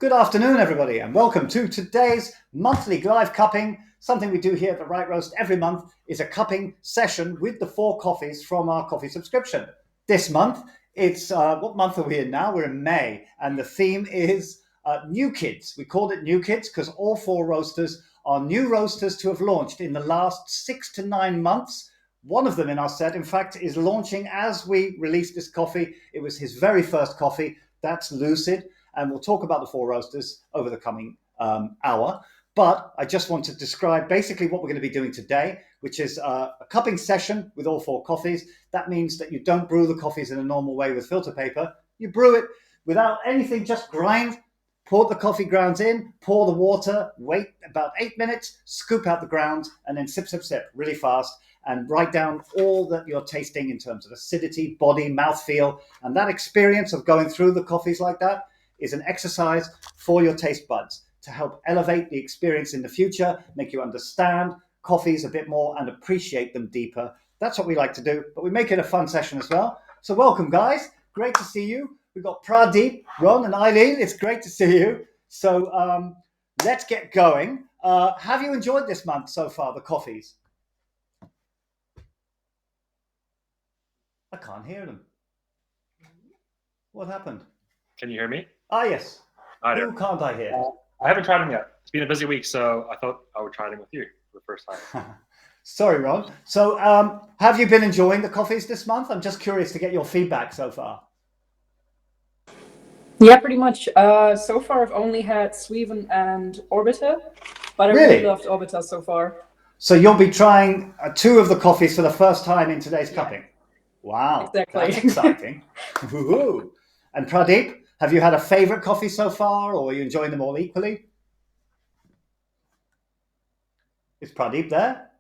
Good afternoon, everybody, and welcome to today's monthly live cupping. Something we do here at the Right Roast every month is a cupping session with the 4 coffees from our coffee subscription. This month, it's what month are we in now? We're in May, and the theme is New Kidz. We called it New Kidz because all 4 roasters are new roasters to have launched in the last 6 to 9 months. One of them in our set, in fact, is launching as we release this coffee. It was his very first coffee. That's Lucid. And we'll talk about the 4 roasters over the coming hour. But I just want to describe basically what we're going to be doing today, which is a cupping session with all 4 coffees. That means that you don't brew the coffees in a normal way with filter paper. You brew it without anything, just grind, pour the coffee grounds in, pour the water, wait about 8 minutes, scoop out the grounds, and then sip, sip, sip really fast. And write down all that you're tasting in terms of acidity, body, mouthfeel. And that experience of going through the coffees like that is an exercise for your taste buds to help elevate the experience in the future, make you understand coffees a bit more and appreciate them deeper. That's what we like to do, but we make it a fun session as well. So welcome, guys. Great to see you. We've got Pradeep, Ron, and Eileen. It's great to see you. So let's get going. Have you enjoyed this month so far, the coffees? I can't hear them. What happened? Can you hear me? Ah, yes. Hi there. Who can't I hear? I haven't tried them yet. It's been a busy week, so I thought I would try them with you for the first time. Sorry, Ron. So have you been enjoying the coffees this month? I'm just curious to get your feedback so far. Yeah, pretty much. So far, I've only had Sweven and Orbita, but I really loved Orbita so far. So you'll be trying 2 of the coffees for the first time in today's cupping. Wow, exactly. That's exciting. Woohoo. And Pradeep, have you had a favorite coffee so far, or are you enjoying them all equally? Is Pradeep there?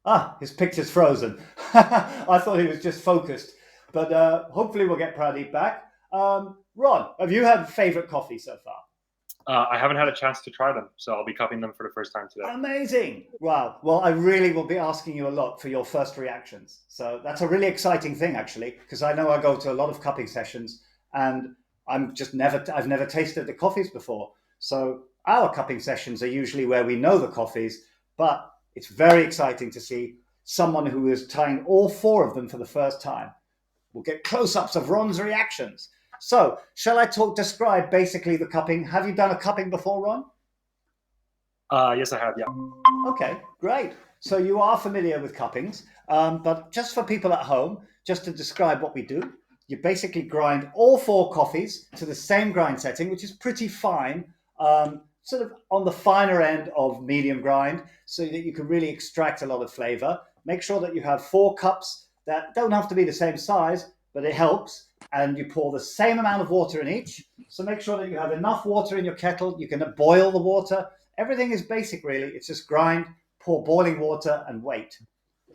Ah, his picture's frozen. I thought he was just focused, but hopefully we'll get Pradeep back. Ron, have you had a favorite coffee so far? I haven't had a chance to try them, so I'll be cupping them for the first time today. Amazing. Wow. Well, I really will be asking you a lot for your first reactions. So that's a really exciting thing, actually, because I know I go to a lot of cupping sessions and I've never tasted the coffees before. So our cupping sessions are usually where we know the coffees, but it's very exciting to see someone who is trying all 4 of them for the first time. We'll get close-ups of Ron's reactions. So, shall I describe basically the cupping? Have you done a cupping before, Ron? Yes, I have, yeah. Okay, great. So you are familiar with cuppings, but just for people at home, just to describe what we do, you basically grind all 4 coffees to the same grind setting, which is pretty fine, sort of on the finer end of medium grind, so that you can really extract a lot of flavor. Make sure that you have 4 cups that don't have to be the same size, but it helps. And you pour the same amount of water in each. So make sure that you have enough water in your kettle. You can boil the water. Everything is basic, really. It's just grind, pour boiling water, and wait.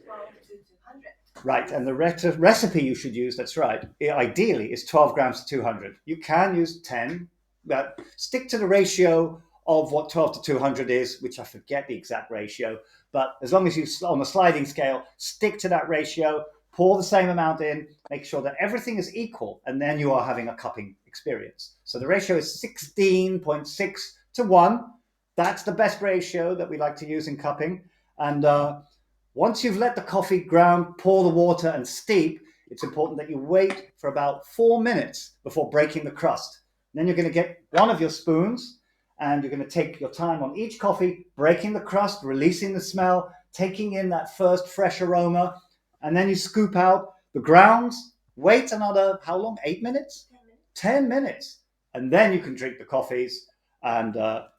12 to 200. Right, and the recipe you should use, that's right, ideally is 12 grams to 200. You can use 10, but stick to the ratio of what 12 to 200 is, which I forget the exact ratio. But as long as you, on the sliding scale, stick to that ratio, pour the same amount in, make sure that everything is equal, and then you are having a cupping experience. So the ratio is 16.6 to 1. That's the best ratio that we like to use in cupping. And once you've let the coffee ground, pour the water and steep, it's important that you wait for about 4 minutes before breaking the crust. And then you're going to get one of your spoons, and you're going to take your time on each coffee, breaking the crust, releasing the smell, taking in that first fresh aroma. And then you scoop out the grounds, wait another, how long? 8 minutes? 10 minutes. And then you can drink the coffees and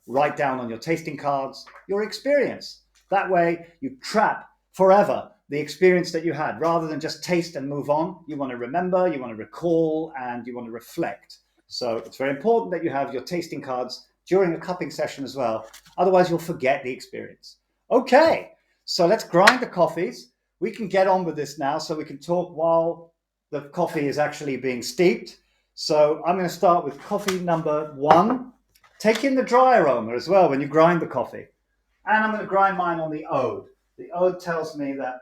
write down on your tasting cards your experience. That way you trap forever the experience that you had. Rather than just taste and move on, you want to remember, you want to recall, and you want to reflect. So it's very important that you have your tasting cards during a cupping session as well. Otherwise you'll forget the experience. Okay, so let's grind the coffees. We can get on with this now so we can talk while the coffee is actually being steeped. So I'm going to start with coffee number 1. Take in the dry aroma as well when you grind the coffee. And I'm going to grind mine on the ode. The ode tells me that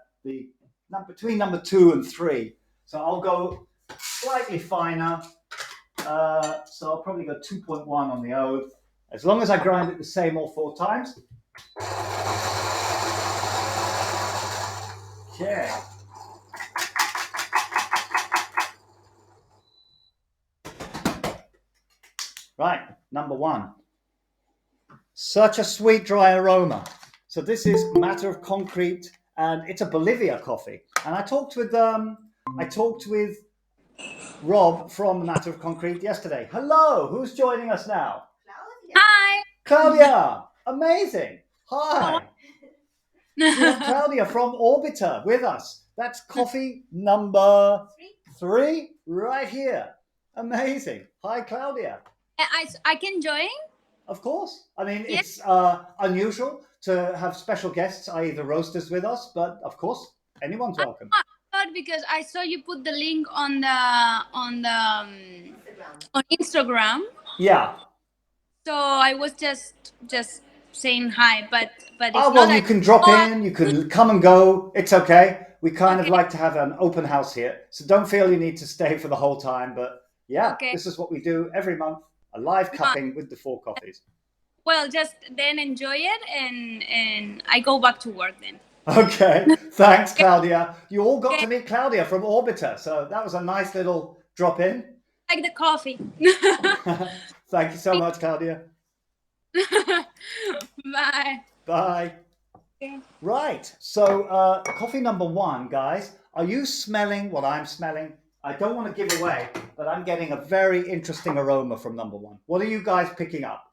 between number 2 and 3. So I'll go slightly finer So I'll probably go 2.1 on the oud. As long as I grind it the same all 4 times. Okay. Right, number 1. Such a sweet, dry aroma. So this is Matter of Concrete, and it's a Bolivia coffee. And I talked with Rob from Matter of Concrete yesterday. Hello, who's joining us now? Claudia. Hi. Claudia, amazing. Hi. We have Claudia from Orbiter with us. That's coffee number 3 right here. Amazing. Hi, Claudia. I can join? Of course. I mean, Yeah. it's unusual to have special guests, i.e. the roasters with us, but of course, anyone's welcome. Because I saw you put the link on Instagram. Yeah. So I was just saying hi, but if well, not, you can drop in, you can come and go. It's okay. We kind of like to have an open house here. So don't feel you need to stay for the whole time. But yeah, This is what we do every month, a live cupping with the 4 coffees. Well, just then enjoy it and I go back to work then. Okay. Thanks, Claudia. You all got to meet Claudia from Orbiter. So that was a nice little drop in. Like the coffee. Thank you so much, Claudia. Bye. Bye. Yeah. Right. So coffee number 1, guys. Are you smelling what I'm smelling? I don't want to give away, but I'm getting a very interesting aroma from number 1. What are you guys picking up?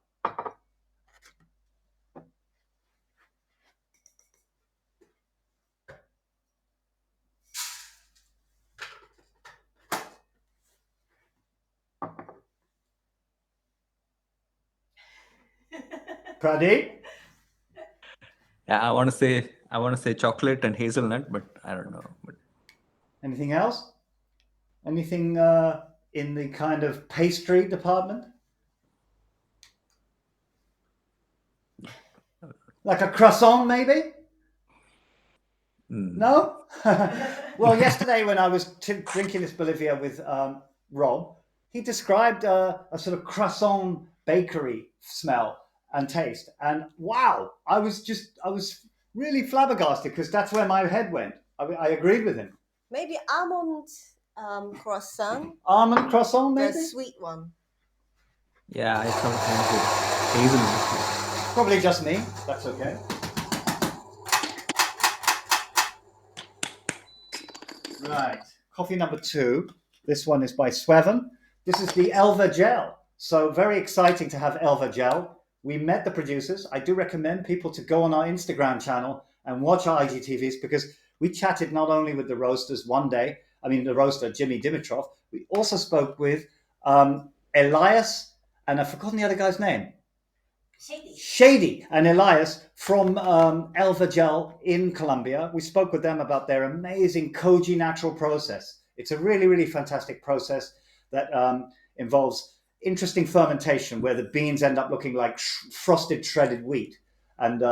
Pradeep? Yeah, I want to say chocolate and hazelnut, but I don't know. But anything else? Anything in the kind of pastry department? Like a croissant, maybe? No? Well, yesterday when I was drinking this Bolivia with Rob, he described a sort of croissant bakery smell and taste. And wow, I was really flabbergasted because that's where my head went. I agreed with him. Maybe almond croissant. Almond croissant, maybe? The sweet one. yeah, I thought hazelnut. Probably just me. That's okay. Right. Coffee number 2. This one is by Sweven. This is the Elva Gel. So very exciting to have Elva Gel. We met the producers. I do recommend people to go on our Instagram channel and watch our IGTVs because we chatted not only with the roasters one day, the roaster, Jimmy Dimitrov, we also spoke with Elias, and I've forgotten the other guy's name. Shady and Elias from Elva Gel in Colombia. We spoke with them about their amazing Koji natural process. It's a really, really fantastic process that involves interesting fermentation where the beans end up looking like frosted shredded wheat. And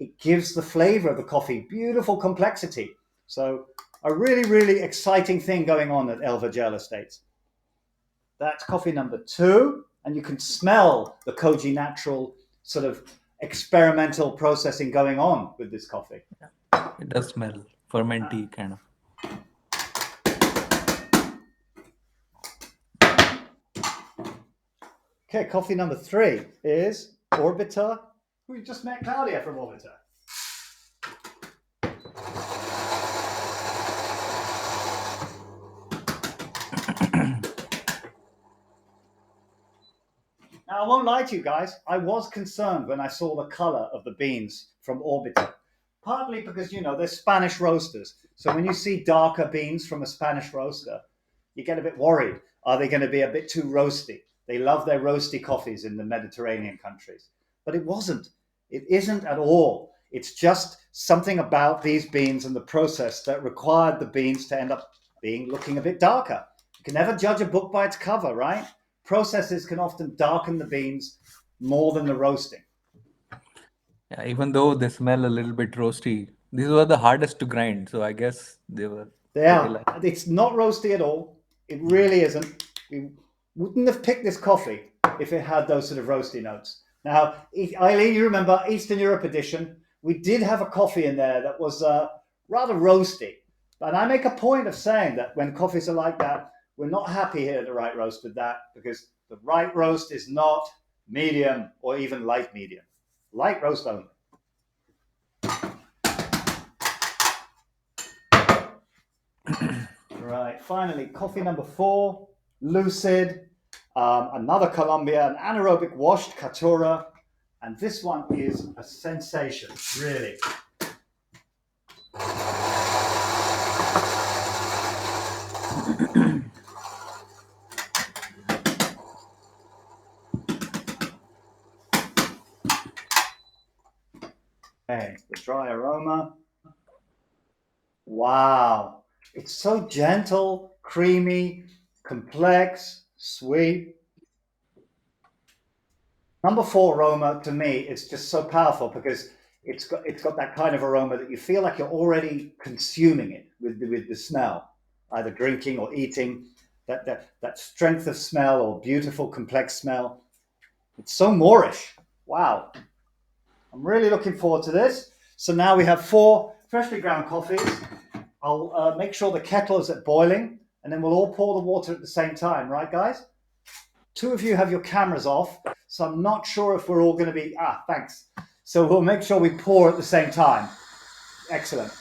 it gives the flavor of the coffee beautiful complexity. So a really, really exciting thing going on at Elva Gel Estates. That's coffee number 2. And you can smell the Koji natural sort of experimental processing going on with this coffee. It does smell fermenty kind of. Okay, coffee number 3 is Orbiter. We just met Claudia from Orbiter. Now, I won't lie to you guys. I was concerned when I saw the color of the beans from Orbiter. Partly because, they're Spanish roasters. So when you see darker beans from a Spanish roaster, you get a bit worried. Are they going to be a bit too roasty? They love their roasty coffees in the Mediterranean countries. But it wasn't. It isn't at all. It's just something about these beans and the process that required the beans to end up looking a bit darker. You can never judge a book by its cover, right? Processes can often darken the beans more than the roasting. Yeah, even though they smell a little bit roasty, these were the hardest to grind. So I guess they were. They are. It's not roasty at all. It really isn't. wouldn't have picked this coffee if it had those sort of roasty notes. Now, Eileen, you remember Eastern Europe edition, we did have a coffee in there that was rather roasty. And I make a point of saying that when coffees are like that, we're not happy here at the Right Roast with that, because the right roast is not medium or even light medium. Light roast only. Right, finally, coffee number 4, Lucid, another Colombia, an anaerobic washed Caturra, and this one is a sensation, really. Okay, the dry aroma. Wow, it's so gentle, creamy, complex, sweet. Number 4 aroma, to me, it's just so powerful because it's got that kind of aroma that you feel like you're already consuming it with the smell, either drinking or eating. That strength of smell or beautiful, complex smell. It's so Moorish. Wow. I'm really looking forward to this. So now we have 4 freshly ground coffees. I'll make sure the kettle is at boiling, and then we'll all pour the water at the same time, right, guys? 2 of you have your cameras off, so I'm not sure if we're all going to be... thanks. So we'll make sure we pour at the same time. Excellent.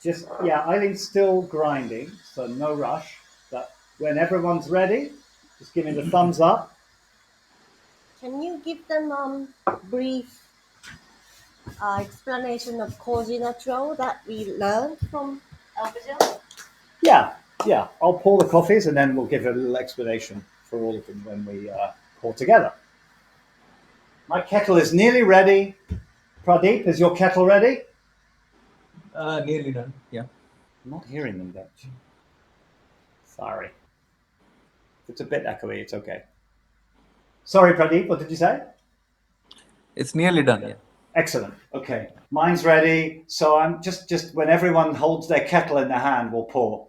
Eileen's still grinding, so no rush. But when everyone's ready, just give me the thumbs up. Can you give them brief explanation of Così Natural that we learned from Alberto? Yeah. I'll pour the coffees and then we'll give a little explanation for all of them when we pour together. My kettle is nearly ready. Pradeep, is your kettle ready? Nearly done. Yeah. I'm not hearing them, Dutch. Sorry. If it's a bit echoey, it's okay. Sorry, Pradeep, what did you say? It's nearly done. Yeah. Excellent. Okay. Mine's ready. So I'm just when everyone holds their kettle in their hand, we'll pour.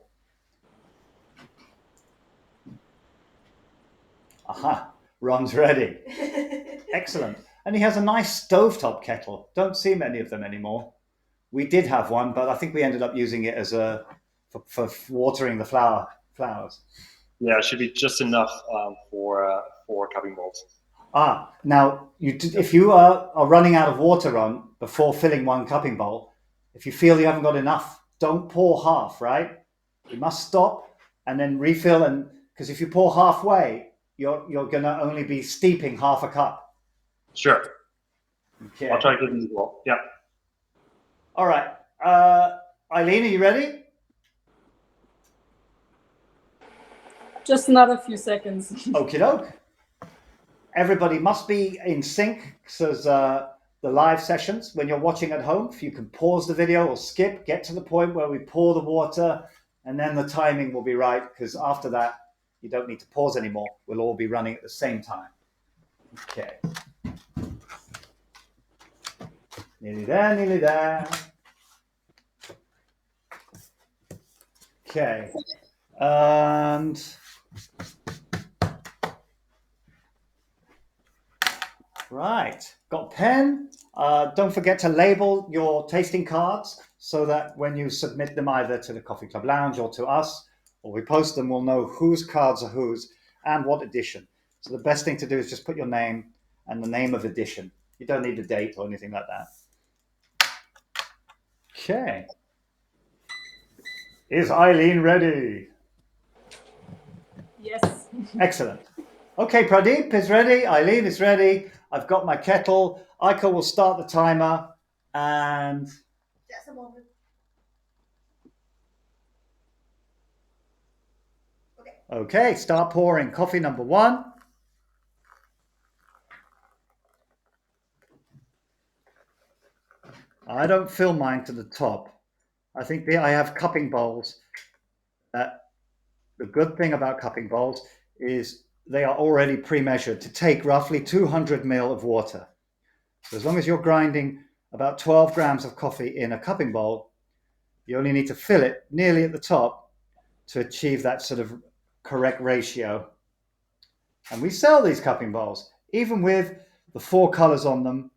Aha. Ron's ready. Excellent. And he has a nice stovetop kettle. Don't see many of them anymore. We did have one, but I think we ended up using it as for watering the flowers. Yeah, it should be just enough for 4 cupping bowls. Now, if you are running out of water, Ron, before filling 1 cupping bowl, if you feel you haven't got enough, don't pour half, right? You must stop and then refill, and because if you pour halfway, you're going to only be steeping half a cup. Sure. Okay. I'll try to get these as well. Yeah. All right. Eileen, are you ready? Just another few seconds. Okie doke. Everybody must be in sync. So the live sessions, when you're watching at home, if you can pause the video or skip, get to the point where we pour the water, and then the timing will be right, because after that, you don't need to pause anymore. We'll all be running at the same time. Okay. Nearly there, nearly there. Okay. And right, got a pen. Don't forget to label your tasting cards so that when you submit them either to the Coffee Club Lounge or to us, or we post them, we'll know whose cards are whose and what edition. So the best thing to do is just put your name and the name of edition. You don't need a date or anything like that. Okay. Is Eileen ready? Yes. Excellent. Okay, Pradeep is ready. Eileen is ready. I've got my kettle. Aiko will start the timer. And Just a moment. okay, start pouring. Coffee number 1. I don't fill mine to the top. I think I have cupping bowls. The good thing about cupping bowls is they are already pre-measured to take roughly 200 ml of water. So as long as you're grinding about 12 grams of coffee in a cupping bowl, you only need to fill it nearly at the top to achieve that sort of correct ratio. And we sell these cupping bowls, even with the 4 colors on them,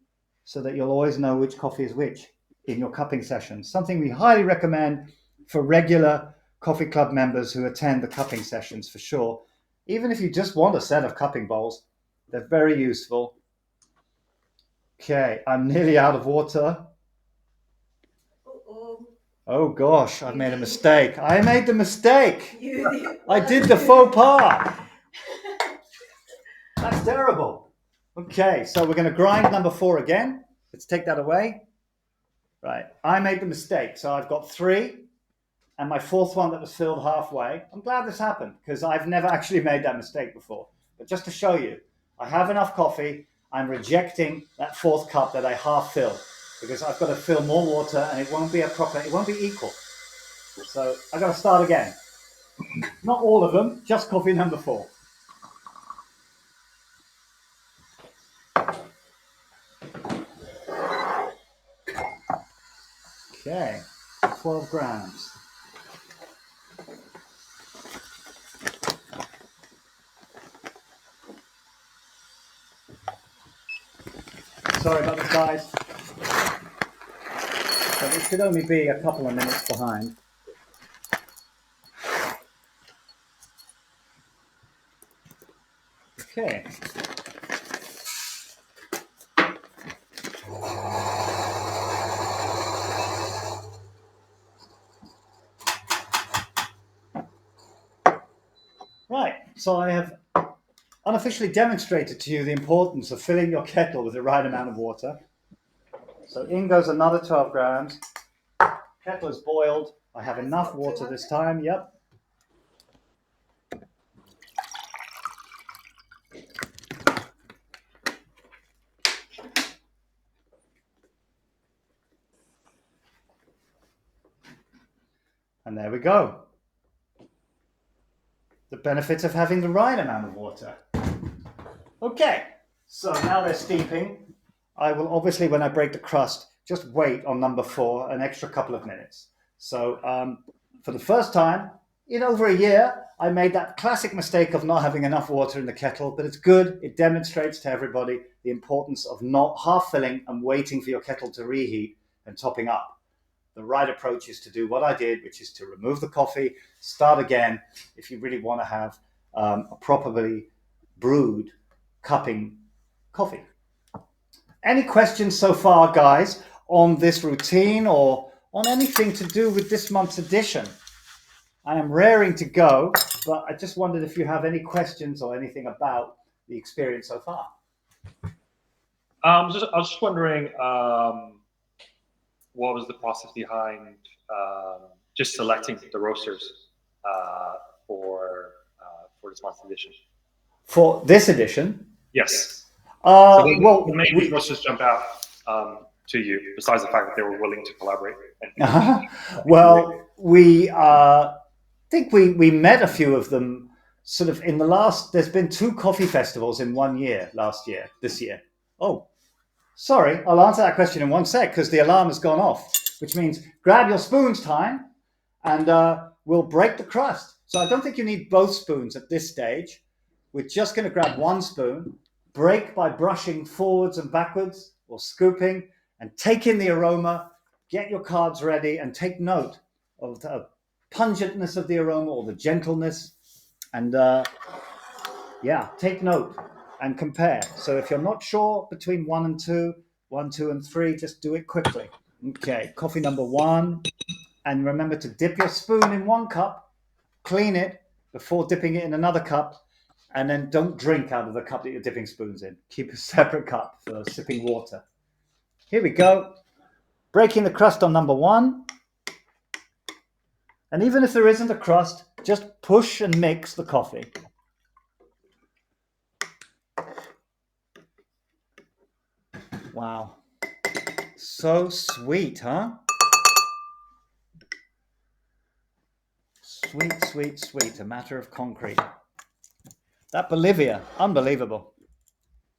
so that you'll always know which coffee is which in your cupping sessions. Something we highly recommend for regular coffee club members who attend the cupping sessions for sure. Even if you just want a set of cupping bowls, they're very useful. Okay, I'm nearly out of water. Oh gosh, I've made a mistake. I made the mistake. I did the faux pas. That's terrible. Okay, so we're going to grind number 4 again. Let's take that away. Right, I made the mistake. So I've got 3 and my 4th one that was filled halfway. I'm glad this happened because I've never actually made that mistake before. But just to show you, I have enough coffee. I'm rejecting that 4th cup that I half filled because I've got to fill more water and it won't be it won't be equal. So I've got to start again. Not all of them, just coffee number 4. Okay, 12 grams. Sorry about this, guys. But it should only be a couple of minutes behind. Okay. Right, so I have unofficially demonstrated to you the importance of filling your kettle with the right amount of water. So in goes another 12 grams. Kettle is boiled. I have enough water this time, yep. And there we go. The benefits of having the right amount of water. Okay, so now they're steeping. I will obviously, when I break the crust, just wait on number 4 an extra couple of minutes. So for the first time in over a year, I made that classic mistake of not having enough water in the kettle, but it's good. It demonstrates to everybody the importance of not half filling and waiting for your kettle to reheat and topping up. The right approach is to do what I did, which is to remove the coffee, start again if you really want to have a properly brewed cupping coffee. Any questions so far, guys, on this routine or on anything to do with this month's edition? I am raring to go, but I just wondered if you have any questions or anything about the experience so far. I was just wondering, what was the process behind just selecting the roasters for this month's edition? For this edition? Yes. Well, made these roasters jump out to you, besides the fact that they were willing to collaborate? Well, we think we met a few of them sort of in the last, there's been 2 coffee festivals in 1 year, this year. Oh, sorry, I'll answer that question in 1 sec because the alarm has gone off, which means grab your spoons time and we'll break the crust. So I don't think you need both spoons at this stage. We're just going to grab 1 spoon, break by brushing forwards and backwards or scooping and take in the aroma, get your cards ready and take note of the pungentness of the aroma or the gentleness and yeah, take note and compare. So if you're not sure between 1 and 2, 1, 2 and 3, just do it quickly. Okay, coffee number 1. And remember to dip your spoon in 1 cup, clean it before dipping it in another cup, and then don't drink out of the cup that you're dipping spoons in. Keep a separate cup for sipping water. Here we go. Breaking the crust on number 1. And even if there isn't a crust, just push and mix the coffee. Wow. So sweet, huh? Sweet, sweet, sweet. A matter of concrete. That Bolivia, unbelievable.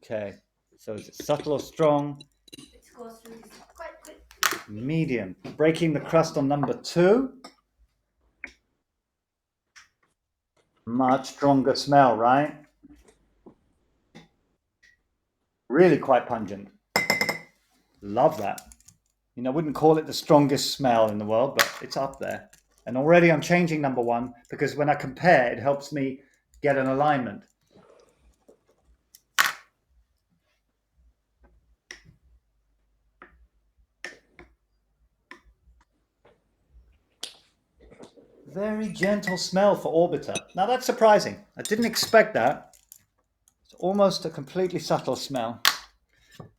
Okay, so is it subtle or strong? It goes through this quite quick. Medium. Breaking the crust on number 2. Much stronger smell, right? Really quite pungent. Love that. You know, I wouldn't call it the strongest smell in the world, but it's up there. And already I'm changing number one because when I compare, it helps me get an alignment. Very gentle smell for Orbiter. Now that's surprising. I didn't expect that. It's almost a completely subtle smell.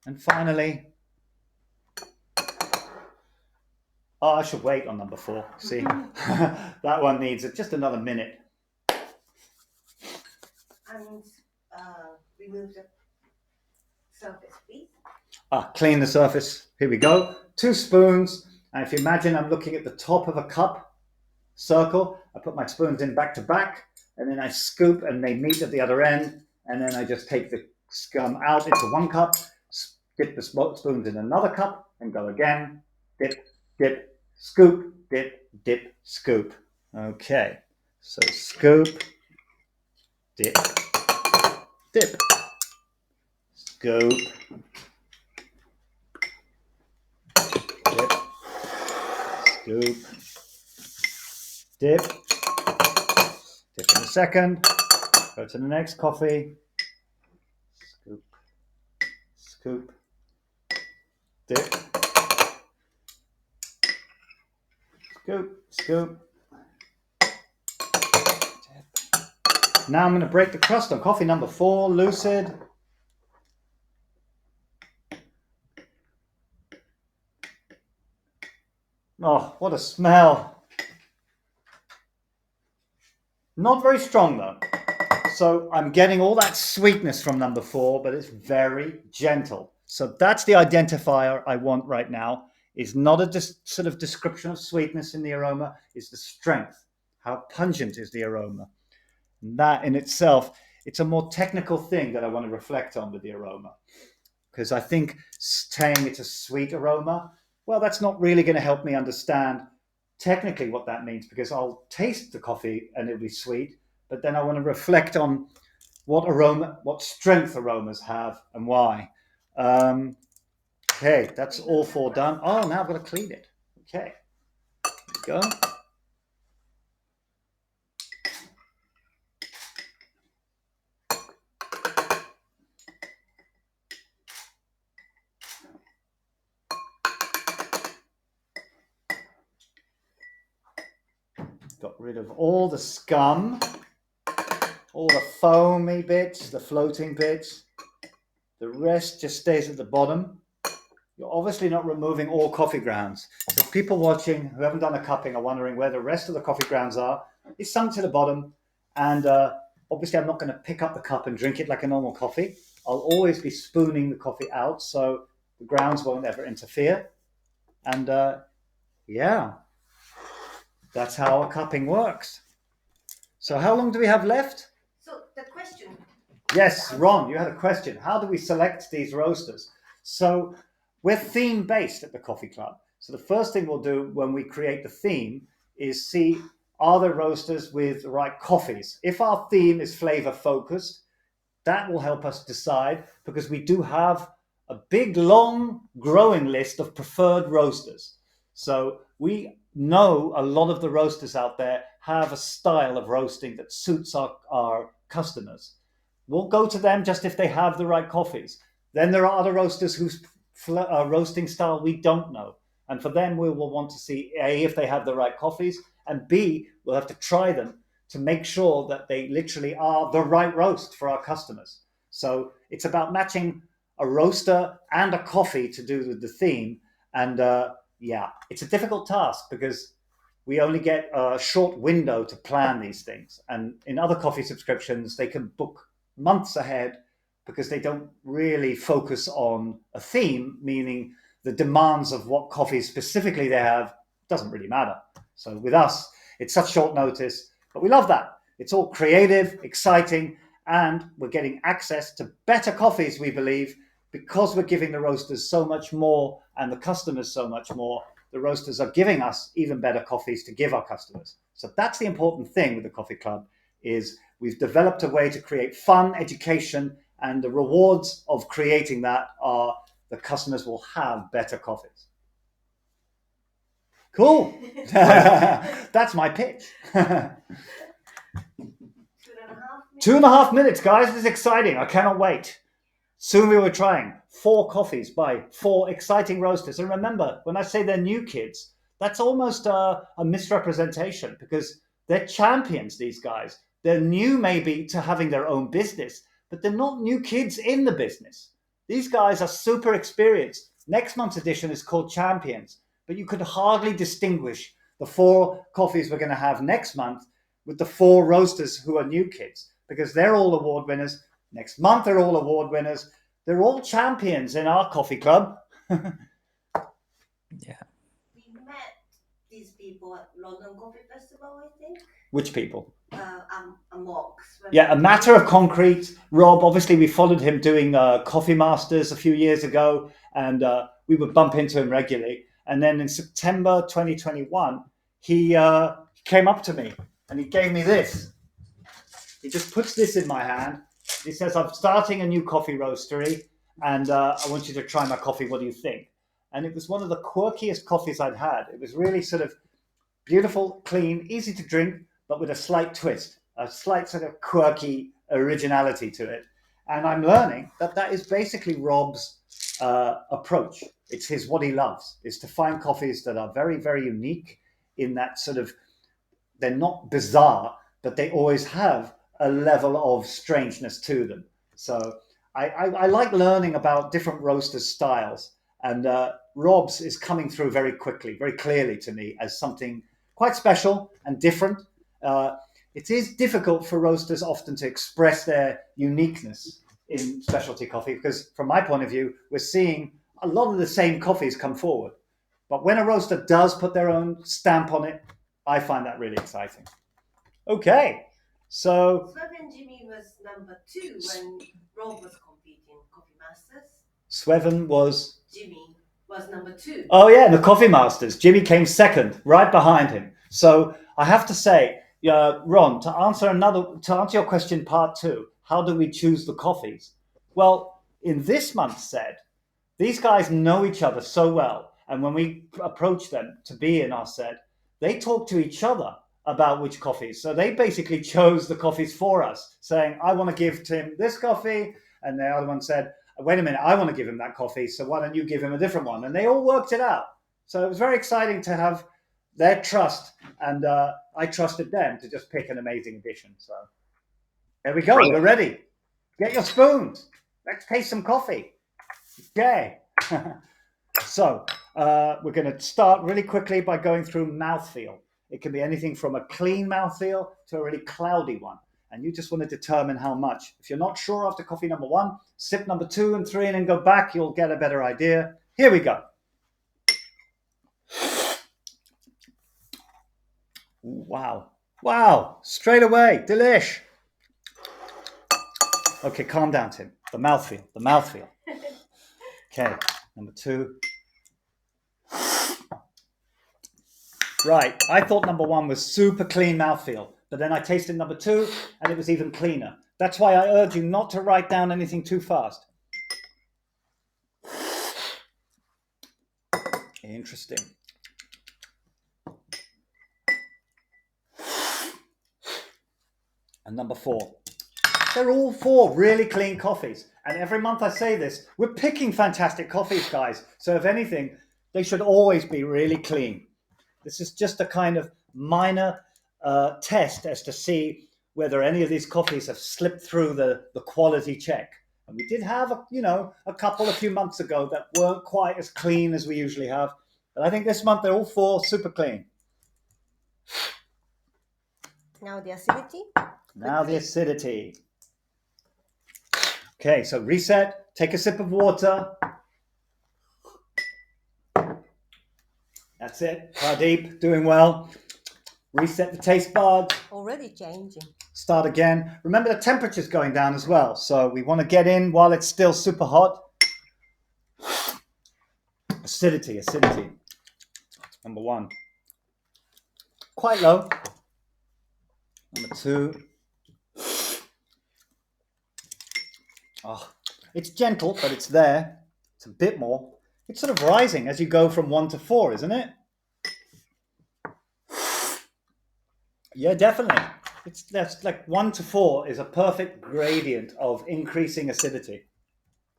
And finally, oh, I should wait on number four. See, that one needs just another minute. And remove the surface, please. Clean the surface. Here we go. 2 spoons. And if you imagine I'm looking at the top of a cup circle, I put my spoons in back to back, and then I scoop and they meet at the other end. And then I just take the scum out into one cup, dip the spoons in another cup, and go again. Dip, dip, scoop, dip, dip, scoop. Okay. So scoop, dip, dip, scoop, dip, scoop, dip, dip in a second, go to the next coffee, scoop, scoop, dip, scoop, scoop, dip. Now I'm going to break the crust on coffee number 4, Lucid. Oh, what a smell. Not very strong though. So I'm getting all that sweetness from number 4, but it's very gentle. So that's the identifier I want right now. Is not a sort of description of sweetness in the aroma, it's the strength. How pungent is the aroma? And that in itself, it's a more technical thing that I want to reflect on with the aroma. Because I think saying it's a sweet aroma, well, that's not really going to help me understand technically what that means, because I'll taste the coffee and it'll be sweet, but then I want to reflect on what aroma, what strength aromas have and why. Okay, that's all 4 done. Oh, now I've got to clean it. Okay, there we go. Got rid of all the scum, all the foamy bits, the floating bits. The rest just stays at the bottom. You're obviously not removing all coffee grounds. So people watching who haven't done a cupping are wondering where the rest of the coffee grounds are. It's sunk to the bottom. And obviously I'm not going to pick up the cup and drink it like a normal coffee. I'll always be spooning the coffee out so the grounds won't ever interfere. And yeah. That's how a cupping works. So how long do we have left? So the question. Yes, Ron, you had a question. How do we select these roasters? So we're theme-based at the Coffee Club. So the first thing we'll do when we create the theme is see, are there roasters with the right coffees? If our theme is flavor-focused, that will help us decide, because we do have a big, long, growing list of preferred roasters. So we know a lot of the roasters out there have a style of roasting that suits our customers. We'll go to them just if they have the right coffees. Then there are other roasters whose roasting style we don't know. And for them, we will want to see A, if they have the right coffees, and B, we'll have to try them to make sure that they literally are the right roast for our customers. So it's about matching a roaster and a coffee to do with the theme. And yeah, it's a difficult task because we only get a short window to plan these things. And in other coffee subscriptions, they can book months ahead because they don't really focus on a theme, meaning the demands of what coffee specifically they have doesn't really matter. So with us, it's such short notice, but we love that. It's all creative, exciting, and we're getting access to better coffees, we believe, because we're giving the roasters so much more and the customers so much more. The roasters are giving us even better coffees to give our customers. So that's the important thing with the Coffee Club. is we've developed a way to create fun education, and the rewards of creating that are the customers will have better coffees. Cool. That's my pitch. 2.5 minutes, guys. This is exciting. I cannot wait. Soon we were trying 4 coffees by 4 exciting roasters. And remember, when I say they're new kids, that's almost a misrepresentation, because they're champions, these guys. They're new maybe to having their own business, but they're not new kids in the business. These guys are super experienced. Next month's edition is called Champions, but you could hardly distinguish the 4 coffees we're going to have next month with the 4 roasters who are new kids, because they're all award winners. Next month, they're all award winners. They're all champions in our coffee club. Yeah. We met these people at London Coffee Festival, I think. Which people? Mox. Yeah, A Matter of Concrete. Rob, obviously, we followed him doing Coffee Masters a few years ago, and we would bump into him regularly. And then in September 2021, he came up to me and he gave me this. He just puts this in my hand. He says, I'm starting a new coffee roastery, and I want you to try my coffee. What do you think? And it was one of the quirkiest coffees I'd had. It was really sort of beautiful, clean, easy to drink, but with a slight twist, a slight sort of quirky originality to it. And I'm learning that that is basically Rob's approach. It's what he loves, is to find coffees that are very, very unique in that sort of, they're not bizarre, but they always have a level of strangeness to them. So I like learning about different roasters' styles, and Rob's is coming through very quickly, very clearly to me as something quite special and different. It is difficult for roasters often to express their uniqueness in specialty coffee, because from my point of view, we're seeing a lot of the same coffees come forward. But when a roaster does put their own stamp on it, I find that really exciting. Okay, so Swevin Jimmy was number 2 when Rob was competing in Coffee Masters. Swevin was... Jimmy was number 2. Oh yeah, the Coffee Masters. Jimmy came second, right behind him. So I have to say, Ron, to answer your question part 2, how do we choose the coffees? Well, in this month's set, these guys know each other so well, and when we approach them to be in our set, they talk to each other about which coffees. So they basically chose the coffees for us, saying, I want to give Tim this coffee, and the other one said, wait a minute, I want to give him that coffee, so why don't you give him a different one? And they all worked it out. So it was very exciting to have their trust, and I trusted them to just pick an amazing addition. So there we go. Right. We're ready. Get your spoons. Let's taste some coffee. Okay. So we're going to start really quickly by going through mouthfeel. It can be anything from a clean mouthfeel to a really cloudy one. And you just want to determine how much. If you're not sure after coffee number 1, sip number 2 and 3 and then go back. You'll get a better idea. Here we go. Wow. Wow. Straight away. Delish. Okay, calm down, Tim. The mouthfeel. The mouthfeel. Okay, number 2. Right. I thought number 1 was super clean mouthfeel, but then I tasted number 2 and it was even cleaner. That's why I urge you not to write down anything too fast. Interesting. And number 4. They're all 4 really clean coffees. And every month I say this, we're picking fantastic coffees, guys. So if anything, they should always be really clean. This is just a kind of minor test as to see whether any of these coffees have slipped through the quality check. And we did have, a couple a few months ago that weren't quite as clean as we usually have. But I think this month they're all 4 super clean. Now the acidity. Now the acidity. Okay, so reset. Take a sip of water. That's it. Pradeep, doing well. Reset the taste buds. Already changing. Start again. Remember the temperature's going down as well. So we want to get in while it's still super hot. Acidity. Number 1. Quite low. Number 2. Oh, it's gentle, but it's there. It's a bit more. It's sort of rising as you go from 1 to 4, isn't it? Yeah, definitely. That's like 1 to 4 is a perfect gradient of increasing acidity.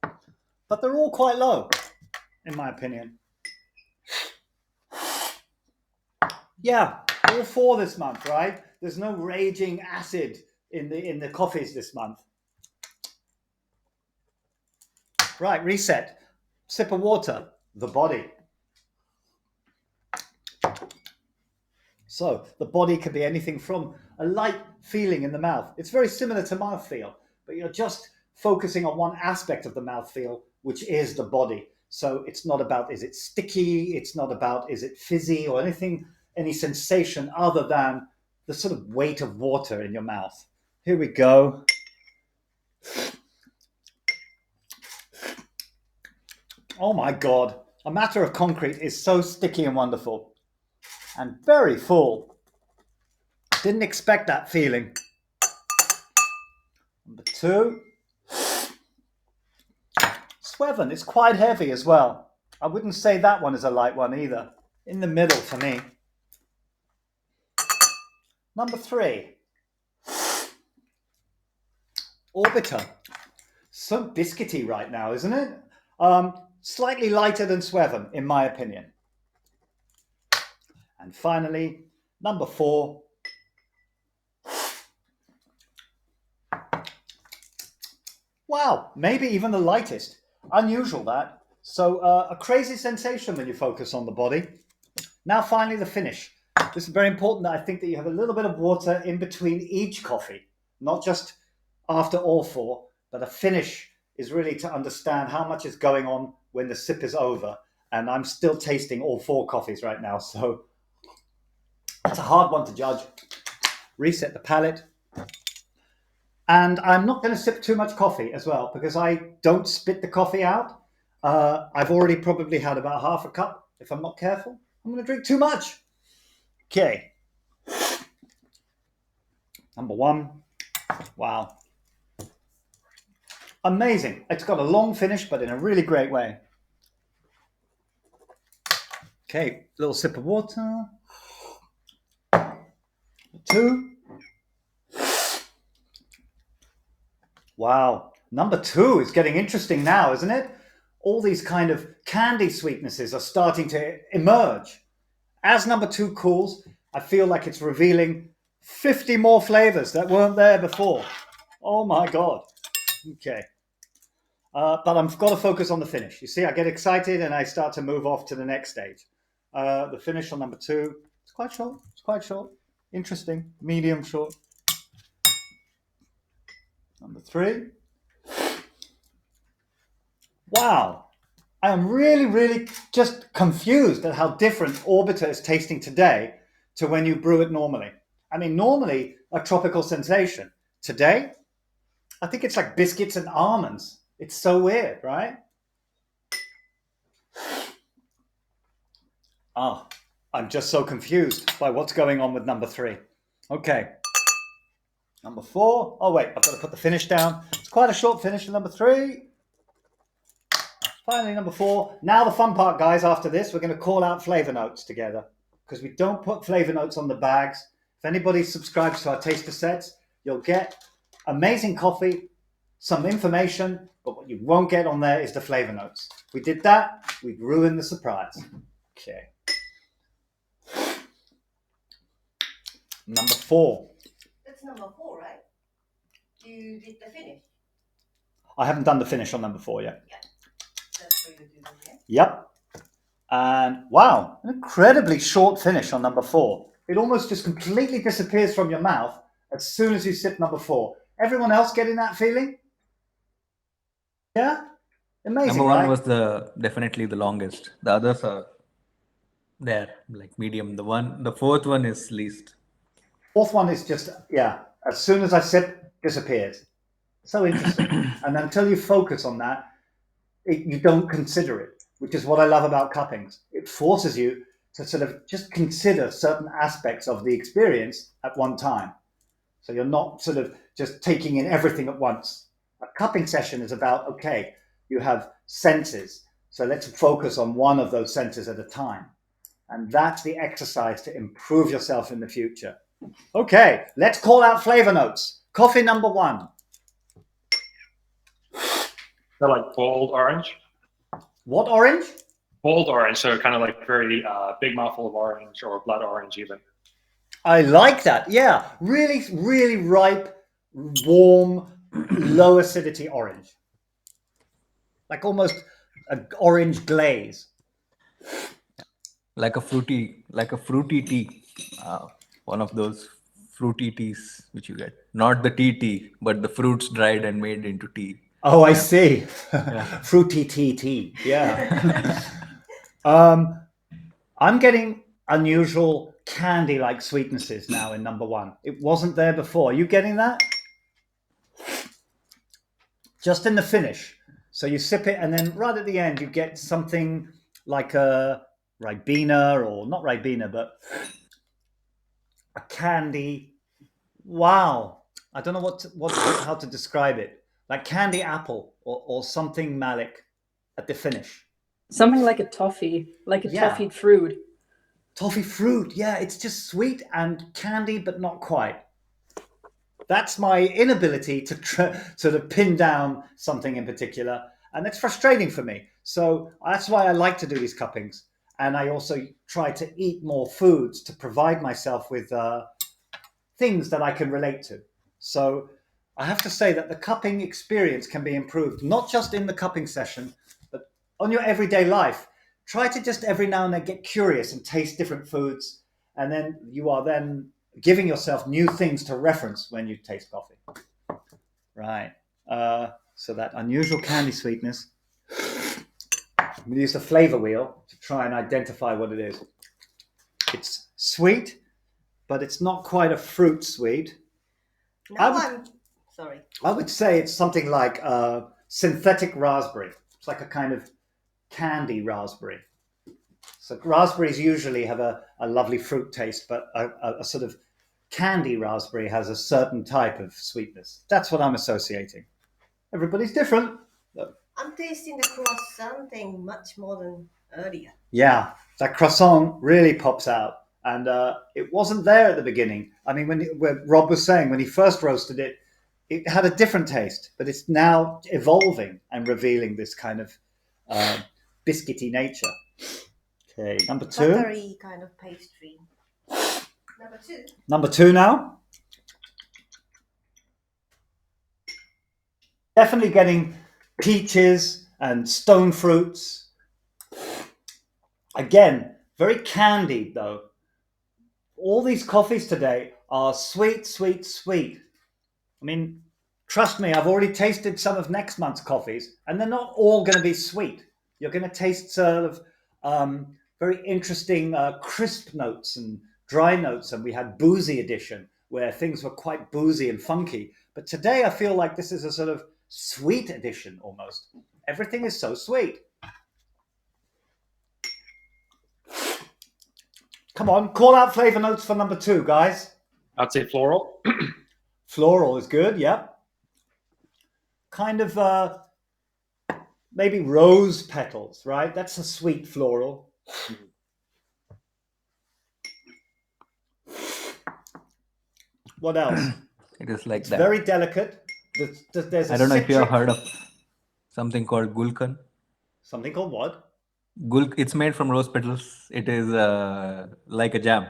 But they're all quite low, in my opinion. Yeah, all 4 this month, right? There's no raging acid in the coffees this month. Right, reset. Sip of water, the body. So the body can be anything from a light feeling in the mouth. It's very similar to mouthfeel, but you're just focusing on one aspect of the mouthfeel, which is the body. So it's not about, is it sticky? It's not about, is it fizzy or anything, any sensation other than the sort of weight of water in your mouth. Here we go. Oh my God. A Matter of Concrete is so sticky and wonderful and very full. Didn't expect that feeling. Number 2. Swevin is quite heavy as well. I wouldn't say that one is a light one either. In the middle for me. Number 3. Orbiter. So biscuity right now, isn't it? Slightly lighter than Swevin, in my opinion. And finally, number 4. Wow, maybe even the lightest. Unusual that. So a crazy sensation when you focus on the body. Now finally the finish. This is very important that I think that you have a little bit of water in between each coffee, not just after all 4, but a finish is really to understand how much is going on when the sip is over. And I'm still tasting all 4 coffees right now, so that's a hard one to judge. Reset the palate. And I'm not going to sip too much coffee as well, because I don't spit the coffee out. I've already probably had about half a cup. If I'm not careful, I'm going to drink too much. Okay. Number 1. Wow. Amazing. It's got a long finish, but in a really great way. Okay, little sip of water. 2. Wow. Number 2 is getting interesting now, isn't it? All these kind of candy sweetnesses are starting to emerge. As number 2 cools, I feel like it's revealing 50 more flavors that weren't there before. Oh my God. Okay. But I've got to focus on the finish. You see, I get excited and I start to move off to the next stage. The finish on number 2, it's quite short. It's quite short. Interesting. Medium short. Number 3. Wow. I am really, really just confused at how different Orbiter is tasting today to when you brew it normally. I mean, normally a tropical sensation. Today, I think it's like biscuits and almonds. It's so weird, right? Oh, I'm just so confused by what's going on with number 3. Okay. Number 4. Oh, wait, I've got to put the finish down. It's quite a short finish for number 3. Finally, number 4. Now the fun part, guys, after this, we're going to call out flavor notes together because we don't put flavor notes on the bags. If anybody subscribes to our taster sets, you'll get amazing coffee, some information, but what you won't get on there is the flavor notes. If we did that, we'd ruin the surprise. Okay. Number 4. That's number 4, right? You did the finish. I haven't done the finish on number 4 yet. Yeah. That's what you do, yeah? Yep. And wow, an incredibly short finish on number 4. It almost just completely disappears from your mouth as soon as you sip number 4. Everyone else getting that feeling? Yeah? Amazing, Number 1 right? was definitely the longest. The others are there, like medium. The 4th one is least. 4th one is just, yeah, as soon as I sip, disappears. So interesting. And until you focus on that, you don't consider it, which is what I love about cuppings. It forces you to sort of just consider certain aspects of the experience at one time. So you're not sort of just taking in everything at once. A cupping session is about, okay, you have senses. So let's focus on one of those senses at a time. And that's the exercise to improve yourself in the future. Okay, let's call out flavor notes. Coffee number 1. They're like bold orange. What orange? Bold orange, so kind of like very big mouthful of orange or blood orange even. I like that. Yeah, really, really ripe, warm, low acidity orange. Like almost an orange glaze. Like a fruity tea. One of those fruity teas which you get. Not the tea, but the fruits dried and made into tea. Oh, I see. Yeah. Fruity tea. Yeah. I'm getting unusual candy-like sweetnesses now in number 1. It wasn't there before. Are you getting that? Just in the finish. So you sip it, and then right at the end, you get something like a Ribena, or not Ribena, but a candy. Wow. I don't know how to describe it. Like candy apple or something malic at the finish. Something like a toffee, like a toffee fruit. Toffee fruit, yeah, it's just sweet and candy, but not quite. That's my inability to sort of pin down something in particular, and it's frustrating for me. So that's why I like to do these cuppings, and I also try to eat more foods to provide myself with things that I can relate to. So I have to say that the cupping experience can be improved, not just in the cupping session, but on your everyday life. Try to just every now and then get curious and taste different foods, and then you are then giving yourself new things to reference when you taste coffee. Right. So that unusual candy sweetness. I'm going to use the flavor wheel to try and identify what it is. It's sweet, but it's not quite a fruit sweet. Sorry. I would say it's something like synthetic raspberry. It's like a kind of candy raspberry. So raspberries usually have a lovely fruit taste, but a sort of candy raspberry has a certain type of sweetness. That's what I'm associating. Everybody's different. I'm tasting the croissant thing much more than earlier. Yeah, that croissant really pops out. And it wasn't there at the beginning. I mean, when Rob was saying, when he first roasted it, it had a different taste, but it's now evolving and revealing this kind of biscuity nature. Okay, number 2. Buttery kind of pastry. Number 2. Number 2 now. Definitely getting peaches and stone fruits. Again, very candied though. All these coffees today are sweet, sweet, sweet. I mean, trust me, I've already tasted some of next month's coffees, and they're not all going to be sweet. You're going to taste sort of very interesting crisp notes and dry notes, and we had boozy edition where things were quite boozy and funky. But today I feel like this is a sort of sweet edition almost. Everything is so sweet. Come on, call out flavor notes for number 2, guys. I'd say floral. Floral is good, yeah. Kind of maybe rose petals, right? That's a sweet floral. What else? It is like It's that. very delicate. There's I don't know if you have heard of something called gulkan. Something called what? It's made from rose petals. It is like a jam.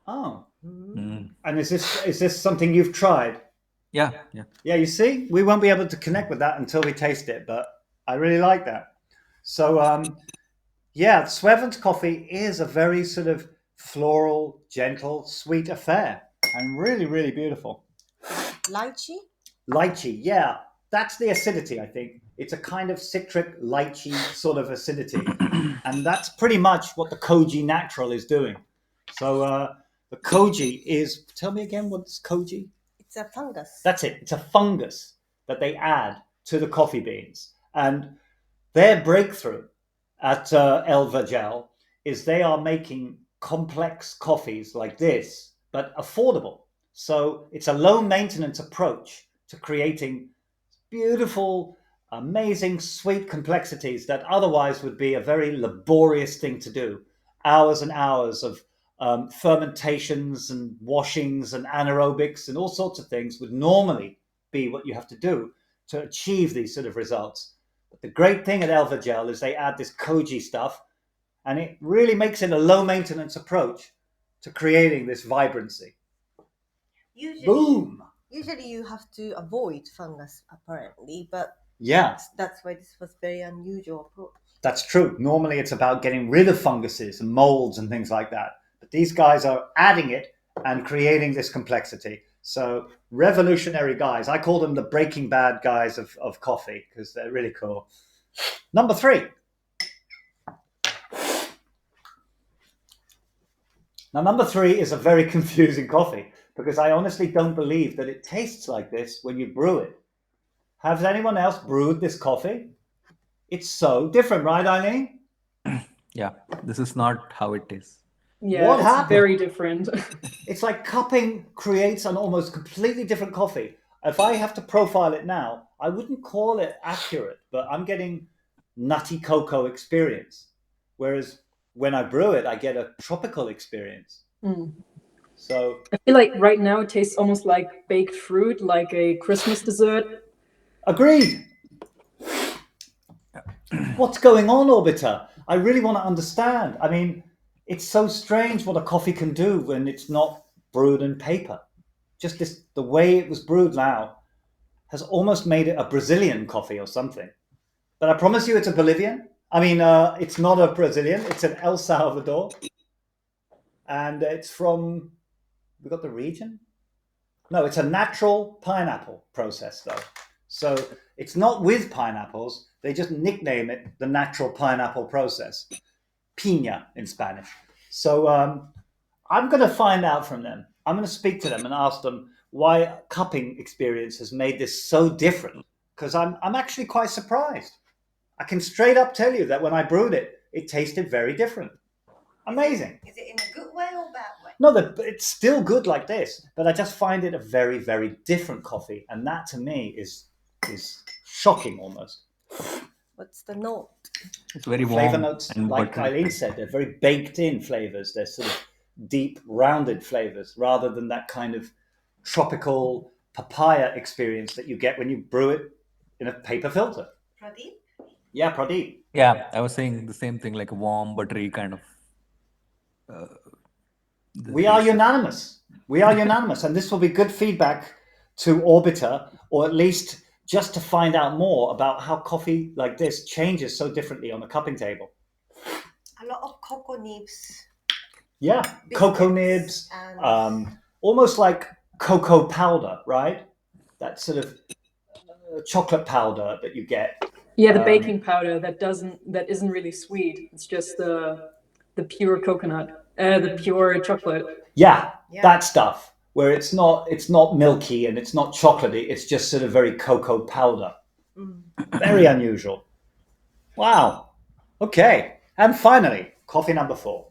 Oh. Mm. And is this something you've tried? Yeah. Yeah, you see, we won't be able to connect with that until we taste it, but I really like that. So, yeah, Sveven's coffee is a very sort of floral, gentle, sweet affair, and really, really beautiful. Lychee? Lychee, yeah, that's the acidity, I think. It's a kind of citric, lychee sort of acidity, and that's pretty much what the Koji Natural is doing. So, the Koji is, tell me again, what's Koji? It's a fungus. That's it. It's a fungus that they add to the coffee beans. And their breakthrough at Elva Gel is they are making complex coffees like this, but affordable. So it's a low maintenance approach to creating beautiful, amazing, sweet complexities that otherwise would be a very laborious thing to do. Hours and hours of fermentations and washings and anaerobics and all sorts of things would normally be what you have to do to achieve these sort of results. But the great thing at Elva Gel is they add this koji stuff, and it really makes it a low maintenance approach to creating this vibrancy. Boom! Usually you have to avoid fungus apparently, but Yeah, that's why this was very unusual approach. that's true. Normally it's about getting rid of funguses and molds and things like that. But these guys are adding it and creating this complexity. So revolutionary guys. I call them the Breaking Bad guys of coffee because they're really cool. Number 3. Now, number 3 is a very confusing coffee because I honestly don't believe that it tastes like this when you brew it. Has anyone else brewed this coffee? It's so different, right, Eileen? Yeah, this is not how it is. Yeah, What it's happened? very different. It's like cupping creates an almost completely different coffee. If I have to profile it now, I wouldn't call it accurate, but I'm getting nutty cocoa experience. Whereas when I brew it, I get a tropical experience. Mm. So I feel like right now it tastes almost like baked fruit, like a Christmas dessert. agreed. What's going on, Orbiter? I really want to understand. I mean, it's so strange what a coffee can do when it's not brewed in paper. Just this, the way it was brewed now has almost made it a Brazilian coffee or something. But I promise you it's a Bolivian. I mean, it's not a Brazilian. It's an El Salvador. And it's from, we got the region? No, it's a natural pineapple process, though. So it's not with pineapples. They just nickname it the natural pineapple process. Piña in Spanish. So I'm going to find out from them. I'm going to speak to them and ask them why cupping experience has made this so different. Because I'm actually quite surprised. I can straight up tell you that when I brewed it, it tasted very different. Amazing. Is it in a good way or bad way? No, it's still good like this, but I just find it a very, very different coffee. And that to me is shocking almost. What's the note? It's very warm. Flavor notes, and like buttery. Eileen said, they're very baked in flavors. They're sort of deep, rounded flavors rather than that kind of tropical papaya experience that you get when you brew it in a paper filter. Pradeep? Yeah, Pradeep. Yeah, I was saying the same thing, like a warm, buttery kind of. We are unanimous. We are unanimous. And this will be good feedback to Orbiter, or at least just to find out more about how coffee like this changes so differently on the cupping table. A lot of cocoa nibs. Yeah, cocoa nibs, And almost like cocoa powder, right? That sort of chocolate powder that you get. Yeah, the baking powder that isn't really sweet. It's just the pure coconut, the pure chocolate. Yeah, Yeah. that stuff where it's not milky and it's not chocolatey. It's just sort of very cocoa powder. Very unusual. Wow. Okay. And finally, coffee number 4.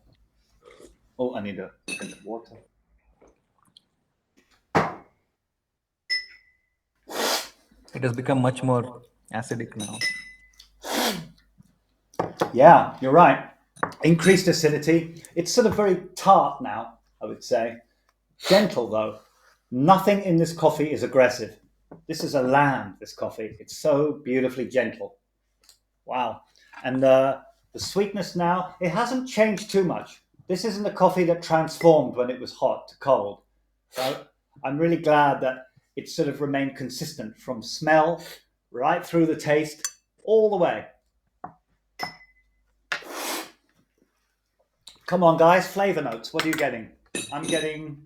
Oh, I need a drink of water. It has become much more acidic now. Yeah, you're right. Increased acidity. It's sort of very tart now, I would say. Gentle, though. Nothing in this coffee is aggressive. This is a lamb, this coffee. It's so beautifully gentle. Wow. And the sweetness now, it hasn't changed too much. This isn't a coffee that transformed when it was hot to cold. So I'm really glad that it sort of remained consistent from smell right through the taste all the way. Come on, guys, flavor notes. What are you getting? I'm getting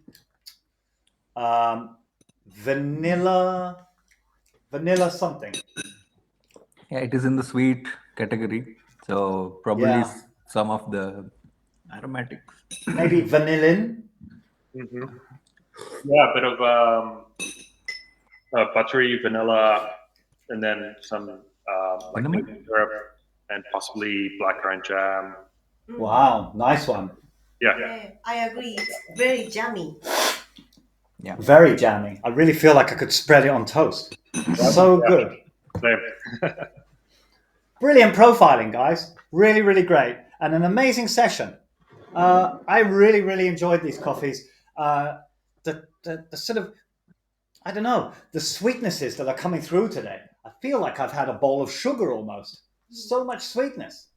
vanilla something. Yeah, it is in the sweet category. So probably Yeah. some of the aromatics. Maybe vanillin. Yeah, a bit of buttery, vanilla, and then some like Cinnamon? maple syrup and possibly blackcurrant jam. Wow, nice one. Yeah. yeah, I agree. It's very jammy. Very jammy. I really feel like I could spread it on toast. So good. Same. Brilliant profiling, guys. Really, really great. And an amazing session. I really, really enjoyed these coffees. The sort of, I don't know, the sweetnesses that are coming through today. I feel like I've had a bowl of sugar almost. So much sweetness.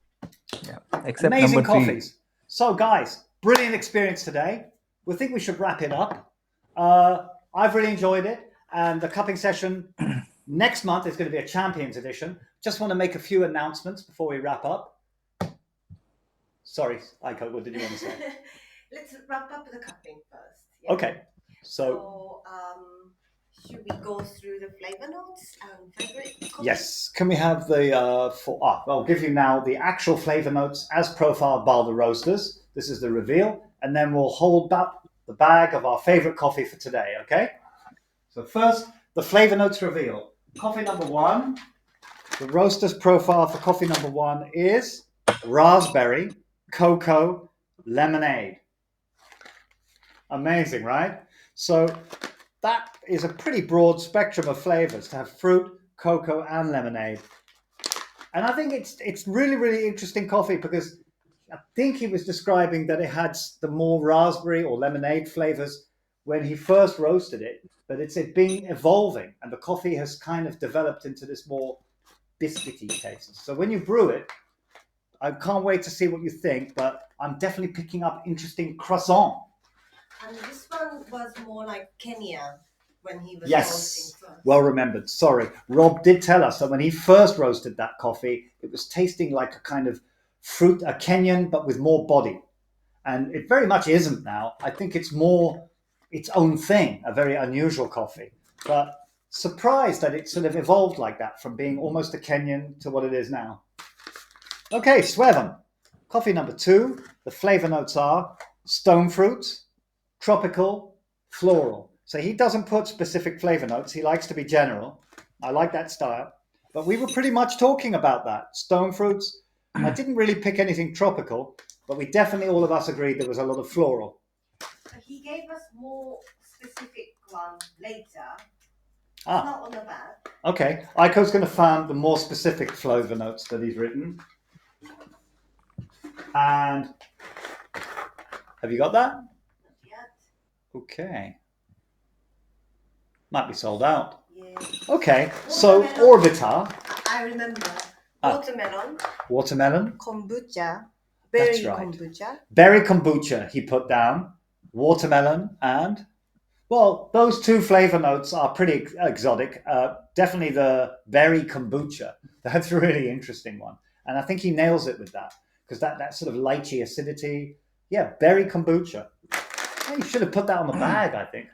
Yeah. Except Amazing number 3. coffees. So, guys, brilliant experience today. We think we should wrap it up. I've really enjoyed it. And the cupping session next month is going to be a Champions edition. Just want to make a few announcements before we wrap up. Sorry, Aiko, what did you want to say? Let's wrap up the cupping first. Okay, So, should we go through the flavor notes and favorite coffee? yes, can we have the, I'll give you now the actual flavor notes as profiled by the roasters. This is the reveal, and then we'll hold up the bag of our favorite coffee for today, okay? So first, the flavor notes reveal. Coffee number 1, the roaster's profile for coffee number 1 is raspberry, cocoa, lemonade. Amazing, right? So that is a pretty broad spectrum of flavors to have fruit, cocoa, and lemonade. And I think it's really, really interesting coffee because I think he was describing that it had the more raspberry or lemonade flavors when he first roasted it, but it's been evolving and the coffee has kind of developed into this more biscuity taste. So when you brew it, I can't wait to see what you think, but I'm definitely picking up interesting croissant. And this one was more like Kenya when he was Yes, roasting first. well remembered. Sorry. Rob did tell us that when he first roasted that coffee, it was tasting like a kind of fruit, a Kenyan, but with more body. And it very much isn't now. I think it's more its own thing, a very unusual coffee. But surprised that it sort of evolved like that from being almost a Kenyan to what it is now. Okay, Sweven. Coffee number 2. The flavor notes are stone fruit, tropical, floral. So he doesn't put specific flavor notes. He likes to be general. I like that style. But we were pretty much talking about that. Stone fruits. I didn't really pick anything tropical, but we definitely, all of us agreed there was a lot of floral. He gave us more specific one later. It's Ah, not on the back. okay. Aiko's going to find the more specific flavor notes that he's written. And have you got that? Not yet. Okay. Might be sold out. Yeah. Okay, so Watermelon. Orbiter, I remember. Ah. Watermelon, watermelon, kombucha, berry That's right. kombucha. berry kombucha he put down, watermelon, and, well, those 2 flavor notes are pretty exotic. Definitely the berry kombucha. That's a really interesting one. And I think he nails it with that, because that sort of lychee acidity. Yeah, berry kombucha. Yeah, you should have put that on the bag, I think.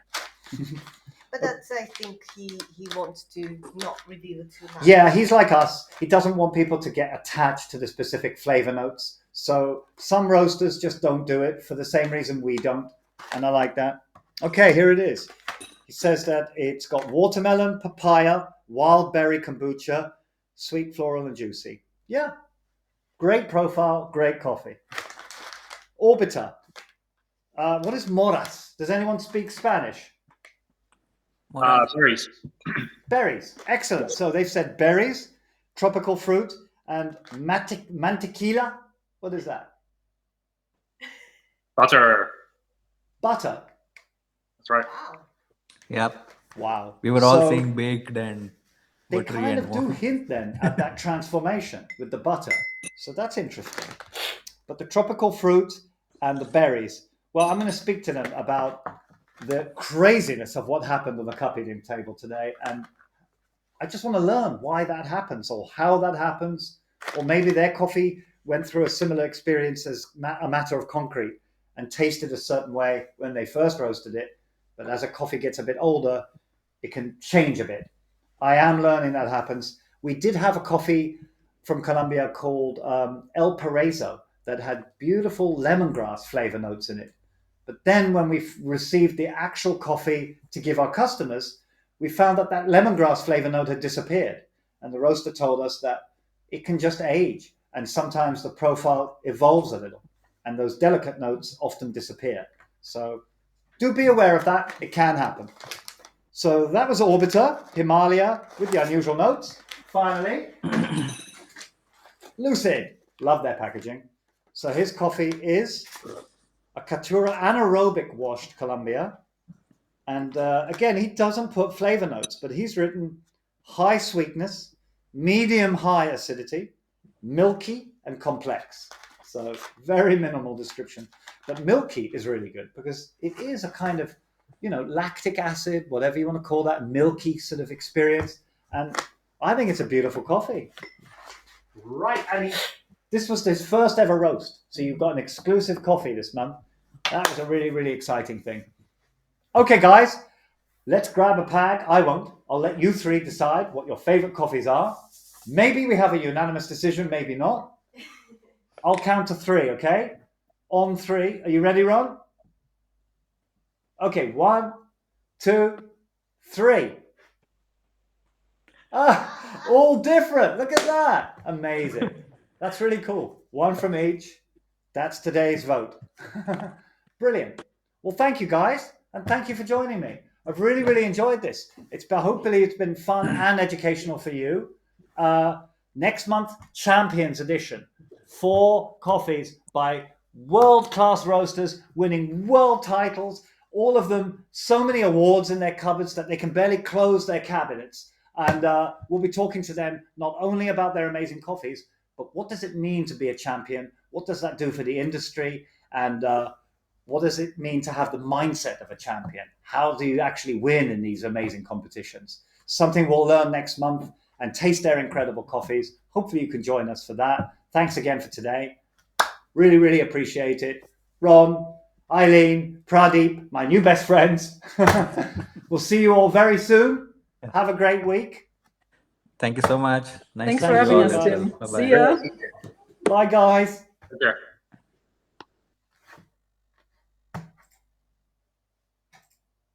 But that's, I think, he wants to not reveal too much. Yeah, he's like us. He doesn't want people to get attached to the specific flavor notes. So some roasters just don't do it for the same reason we don't. And I like that. Okay, here it is. He says that it's got watermelon, papaya, wild berry kombucha, sweet, floral, and juicy. Yeah, great profile, great coffee. Orbiter. What is moras? Does anyone speak Spanish? Berries. Berries. Excellent. So they've said berries, tropical fruit, and mantequilla. What is that? Butter. Butter. That's right. Wow. Yep. Wow. We were all So saying baked and they buttery kind and of do warm. hint then at that transformation with the butter. So that's interesting. But the tropical fruit and the berries. Well, I'm going to speak to them about the craziness of what happened on the cup eating table today. And I just want to learn why that happens or how that happens. Or maybe their coffee went through a similar experience as a matter of concrete and tasted a certain way when they first roasted it. But as a coffee gets a bit older, it can change a bit. I am learning that happens. We did have a coffee from Colombia called El Paraiso that had beautiful lemongrass flavor notes in it. But then when we received the actual coffee to give our customers, we found that that lemongrass flavor note had disappeared. And the roaster told us that it can just age. And sometimes the profile evolves a little. And those delicate notes often disappear. So do be aware of that. It can happen. So that was Orbiter, Himalaya, with the unusual notes. finally, Lucid. Love their packaging. So his coffee is a Caturra anaerobic washed Colombia. And again, he doesn't put flavor notes, but he's written high sweetness, medium high acidity, milky and complex. So very minimal description. But milky is really good because it is a kind of, lactic acid, whatever you want to call that, milky sort of experience. And I think it's a beautiful coffee. Right, and this was his first ever roast. So you've got an exclusive coffee this month. That was a really, really exciting thing. Okay, guys, let's grab a pack. I won't. I'll let you three decide what your favorite coffees are. Maybe we have a unanimous decision, maybe not. I'll count to three, okay? On three. Are you ready, Ron? Okay, 1, 2, 3. All different. Look at that. Amazing. That's really cool. One from each. That's today's vote. Brilliant. Well, thank you, guys. And thank you for joining me. I've really, really enjoyed this. Hopefully it's been fun and educational for you. Next month, Champions Edition. 4 coffees by world-class roasters winning world titles. All of them, so many awards in their cupboards that they can barely close their cabinets. And we'll be talking to them not only about their amazing coffees, but what does it mean to be a champion? What does that do for the industry? And what does it mean to have the mindset of a champion? How do you actually win in these amazing competitions? Something we'll learn next month and taste their incredible coffees. Hopefully you can join us for that. Thanks again for today. Really, really appreciate it. Ron, Eileen, Pradeep, my new best friends. We'll see you all very soon. Have a great week. Thank you so much. Nice Thanks to for see you having all us, as guys. well. Tim. Bye-bye. See ya. Bye, guys. Okay.